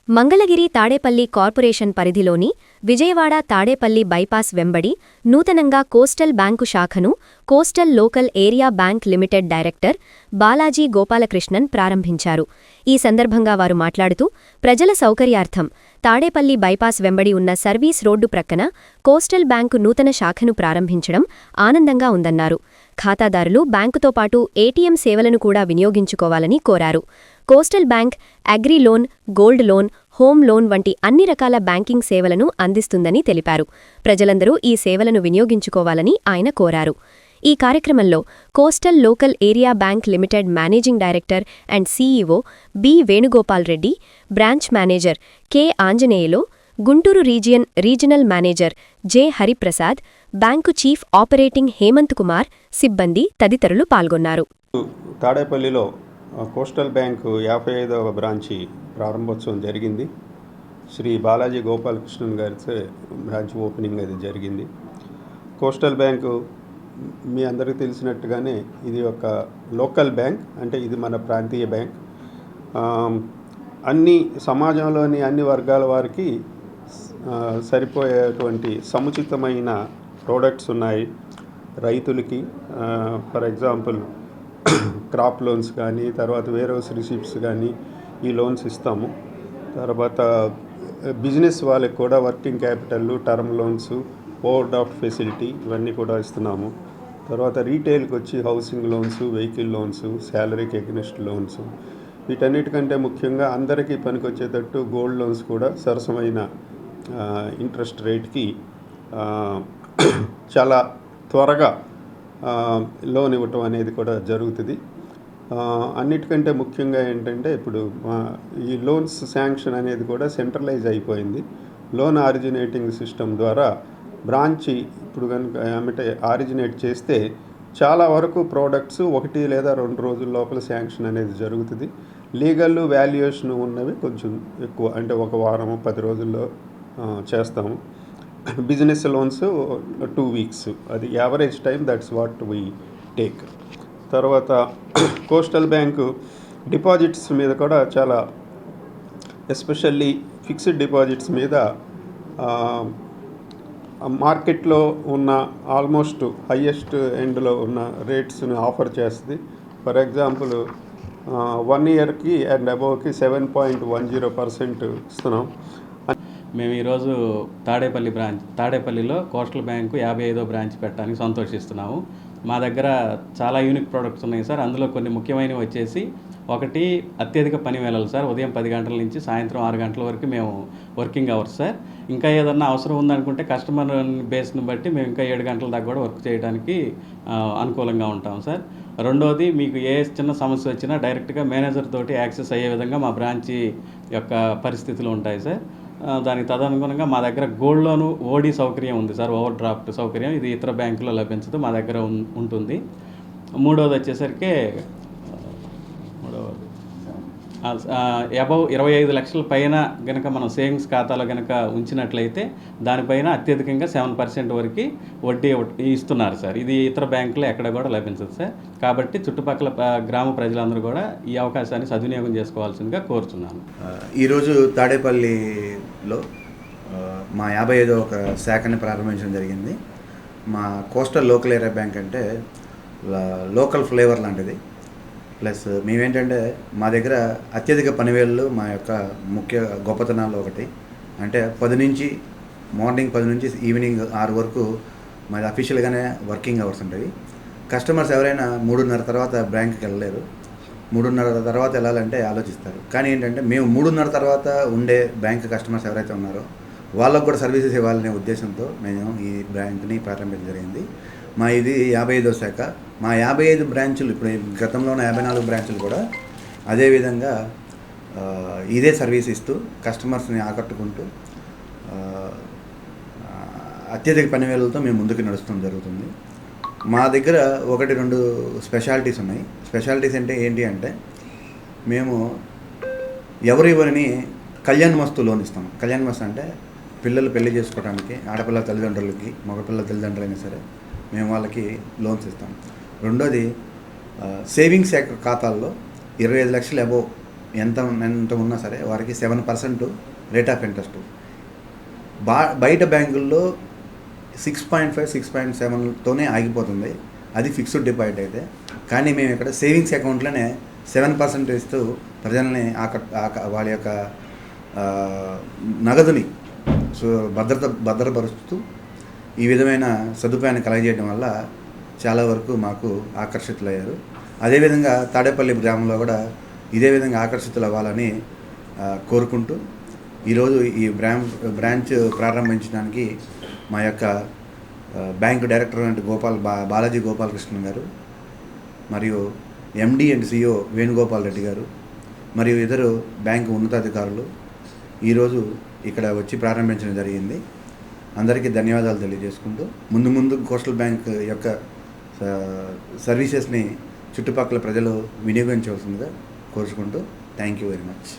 Mangalagiri Tadepalli corporation పరిధిలోని Vijayawada Tadepalli bypass వెంబడి నూతనంగా కోస్టల్ బ్యాంకు శాఖను coastal local area bank limited director Balaji Gopalakrishnan ప్రారంభించారు. ఈ సందర్భంగా వారు మాట్లాడుతూ, ప్రజల సౌకర్యార్థం తాడేపల్లి బైపాస్ వెంబడి ఉన్న సర్వీస్ రోడ్డు ప్రక్కన కోస్టల్ బ్యాంకు నూతన శాఖను ప్రారంభించడం ఆనందంగా ఉందన్నారు. ఖాతాదారులు బ్యాంకుతో పాటు ఏటీఎం సేవలను కూడా వినియోగించుకోవాలని కోరారు. Coastal bank agri loan, gold loan, home loan వంటి అన్ని రకాల బ్యాంకింగ్ సేవలను అందిస్తుందని తెలిపారు. ప్రజలందరూ ఈ సేవలను వినియోగించుకోవాలని ఆయన కోరారు. ఈ కార్యక్రమంలో coastal local area bank limited managing director and CEO B Venugopal Reddy, branch manager K Anjaneyulu, Guntur regional manager J Hariprasad, bank chief operating Hemanth Kumar, సిబ్బంది తదితరులు పాల్గొన్నారు. తాడేపల్లిలో కోస్టల్ బ్యాంకు 55వ బ్రాంచి ప్రారంభోత్సవం జరిగింది. శ్రీ బాలాజీ గోపాలకృష్ణన్ గారితో బ్రాంచ్ ఓపెనింగ్ అది జరిగింది. కోస్టల్ బ్యాంకు మీ అందరికీ తెలిసినట్టుగానే ఇది ఒక లోకల్ బ్యాంక్, అంటే ఇది మన ప్రాంతీయ బ్యాంక్. అన్ని సమాజంలోని అన్ని వర్గాల వారికి సరిపోయేటువంటి సముచితమైన ప్రోడక్ట్స్ ఉన్నాయి. రైతులకి ఫర్ ఎగ్జాంపుల్ క్రాప్ లోన్స్ కానీ, తర్వాత వేర్ హౌస్ రిసిప్ట్స్ కానీ ఈ లోన్స్ ఇస్తాము. తర్వాత బిజినెస్ వాళ్ళకి కూడా working capital, term loans, over draft facility ఇవన్నీ కూడా ఇస్తున్నాము. తర్వాత రీటైల్కి వచ్చి హౌసింగ్ లోన్స్, వెహికల్ లోన్స్, శాలరీకి ఎగ్నెస్ట్ లోన్స్, వీటన్నిటికంటే ముఖ్యంగా అందరికీ పనికొచ్చేటట్టు గోల్డ్ లోన్స్ కూడా సరసమైన ఇంట్రెస్ట్ రేట్కి చాలా త్వరగా లోన్ ఇవ్వటం అనేది కూడా జరుగుతుంది. అన్నిటికంటే ముఖ్యంగా ఏంటంటే ఇప్పుడు ఈ లోన్స్ శాంక్షన్ అనేది కూడా సెంట్రలైజ్ అయిపోయింది. లోన్ ఆరిజినేటింగ్ సిస్టమ్ ద్వారా బ్రాంచి ఇప్పుడు కనుక ఏమంటే ఆరిజినేట్ చేస్తే చాలా వరకు ప్రోడక్ట్స్ 1 లేదా 2 రోజుల లోపల శాంక్షన్ అనేది జరుగుతుంది. లీగల్ వాల్యుయేషన్ ఉన్నవి కొంచెం ఎక్కువ, అంటే 1 వారం 10 రోజుల్లో చేస్తాము. బిజినెస్ లోన్స్ 2 వీక్స్, అది average time, that's what we take. తర్వాత కోస్టల్ బ్యాంకు డిపాజిట్స్ మీద కూడా చాలా, ఎస్పెషల్లీ ఫిక్స్డ్ డిపాజిట్స్ మీద మార్కెట్లో ఉన్న ఆల్మోస్ట్ హయ్యెస్ట్ ఎండ్లో ఉన్న రేట్స్ని ఆఫర్ చేస్తుంది. ఫర్ ఎగ్జాంపుల్ 1 ఇయర్కి అండ్ అబోవ్కి 7.10% ఇస్తున్నాం. మేము ఈరోజు తాడేపల్లిలో కోస్టల్ బ్యాంకు 55వ బ్రాంచ్ పెట్టడానికి సంతోషిస్తున్నాము. మా దగ్గర చాలా యూనిక్ ప్రోడక్ట్స్ ఉన్నాయి సార్. అందులో కొన్ని ముఖ్యమైనవి వచ్చేసి, ఒకటి అత్యధిక పని వేళలు సార్. ఉదయం 10 గంటల నుంచి సాయంత్రం 6 గంటల వరకు మేము వర్కింగ్ అవర్స్ సార్. ఇంకా ఏదన్నా అవసరం ఉందనుకుంటే కస్టమర్ బేస్ని బట్టి మేము ఇంకా 7 గంటల దాకా కూడా వర్క్ చేయడానికి అనుకూలంగా ఉంటాం సార్. రెండోది, మీకు ఏ చిన్న సమస్య వచ్చినా డైరెక్ట్గా మేనేజర్ తోటి యాక్సెస్ అయ్యే విధంగా మా బ్రాంచి యొక్క పరిస్థితులు ఉంటాయి సార్. దానికి తదనుగుణంగా మా దగ్గర గోల్డ్ లోను ఓడి సౌకర్యం ఉంది సార్, ఓవర్ డ్రాఫ్ట్ సౌకర్యం. ఇది ఇతర బ్యాంకులో లభించదు, మా దగ్గర ఉంటుంది. మూడవది వచ్చేసరికి అబౌవ్ 25 లక్షల పైన కనుక మనం సేవింగ్స్ ఖాతాలో కనుక ఉంచినట్లయితే దానిపైన అత్యధికంగా 7% వరకు వడ్డీ ఇస్తున్నారు సార్. ఇది ఇతర బ్యాంకులో ఎక్కడ కూడా లభించదు సార్. కాబట్టి చుట్టుపక్కల గ్రామ ప్రజలందరూ కూడా ఈ అవకాశాన్ని సద్వినియోగం చేసుకోవాల్సిందిగా కోరుతున్నాను. ఈరోజు తాడేపల్లిలో మా 55వ ఒక శాఖని ప్రారంభించడం జరిగింది. మా కోస్టల్ లోకల్ ఏరియా బ్యాంక్ అంటే లోకల్ ఫ్లేవర్ లాంటిది. ప్లస్ మేమేంటంటే మా దగ్గర అత్యధిక పనివేళ్ళు మా యొక్క ముఖ్య గొప్పతనాల్లో ఒకటి. అంటే మార్నింగ్ 10 నుంచి ఈవినింగ్ 6 వరకు మాది అఫీషియల్గానే వర్కింగ్ అవర్స్ ఉంటాయి. కస్టమర్స్ ఎవరైనా 3:30 తర్వాత బ్యాంకుకి వెళ్ళలేరు. 3:30 తర్వాత వెళ్ళాలంటే ఆలోచిస్తారు. కానీ ఏంటంటే మేము 3:30 తర్వాత ఉండే బ్యాంక్ కస్టమర్స్ ఎవరైతే ఉన్నారో వాళ్ళకు కూడా సర్వీసెస్ ఇవ్వాలనే ఉద్దేశంతో మేము ఈ బ్యాంక్ని ప్రారంభించడం జరిగింది. మా ఇది 55వ శాఖ. మా 55 బ్రాంచులు, ఇప్పుడు గతంలో ఉన్న 54 బ్రాంచులు కూడా అదేవిధంగా ఇదే సర్వీస్ ఇస్తూ కస్టమర్స్ని ఆకట్టుకుంటూ అత్యధిక పనివేళలతో మేము ముందుకు నడుస్తూ జరుగుతుంది. మా దగ్గర 1-2 స్పెషాలిటీస్ ఉన్నాయి. స్పెషాలిటీస్ అంటే ఏంటి అంటే, మేము ఎవరిని కళ్యాణ మస్తు లోన్ ఇస్తాం. కళ్యాణ మస్తు అంటే పిల్లలు పెళ్లి చేసుకోవడానికి, ఆడపిల్లల తల్లిదండ్రులకి, మగపిల్లల తల్లిదండ్రులైనా సరే మేము వాళ్ళకి లోన్స్ ఇస్తాం. రెండోది, సేవింగ్స్ ఖాతాల్లో 25 లక్షలు అబోవ్ ఎంత ఉన్నా సరే వారికి 7% రేట్ ఆఫ్ ఇంట్రెస్ట్. బయట బ్యాంకుల్లో 6.5, 6.7తోనే ఆగిపోతుంది, అది ఫిక్స్డ్ డిపాజిట్ అయితే. కానీ మేము ఇక్కడ సేవింగ్స్ అకౌంట్లోనే 7% ఇస్తూ ప్రజల్ని వాళ్ళ యొక్క నగదుని భద్రపరుస్తూ ఈ విధమైన సదుపాయాన్ని కలగజేయడం వల్ల చాలా వరకు మాకు ఆకర్షితులయ్యారు. అదేవిధంగా తాడేపల్లి గ్రామంలో కూడా ఇదే విధంగా ఆకర్షితులు అవ్వాలని కోరుకుంటూ ఈరోజు ఈ బ్రాంచ్ ప్రారంభించడానికి మా యొక్క బ్యాంకు డైరెక్టర్ అంటే బాలాజీ గోపాలకృష్ణ గారు, మరియు MD and CEO Venugopal Reddy గారు, మరియు ఇద్దరు బ్యాంకు ఉన్నతాధికారులు ఈరోజు ఇక్కడ వచ్చి ప్రారంభించడం జరిగింది. అందరికీ ధన్యవాదాలు తెలియజేసుకుంటూ ముందు కోస్టల్ బ్యాంక్ యొక్క సర్వీసెస్ని చుట్టుపక్కల ప్రజలు వినియోగించవలసిందిగా కోరుకుంటూ థ్యాంక్ యూ వెరీ మచ్.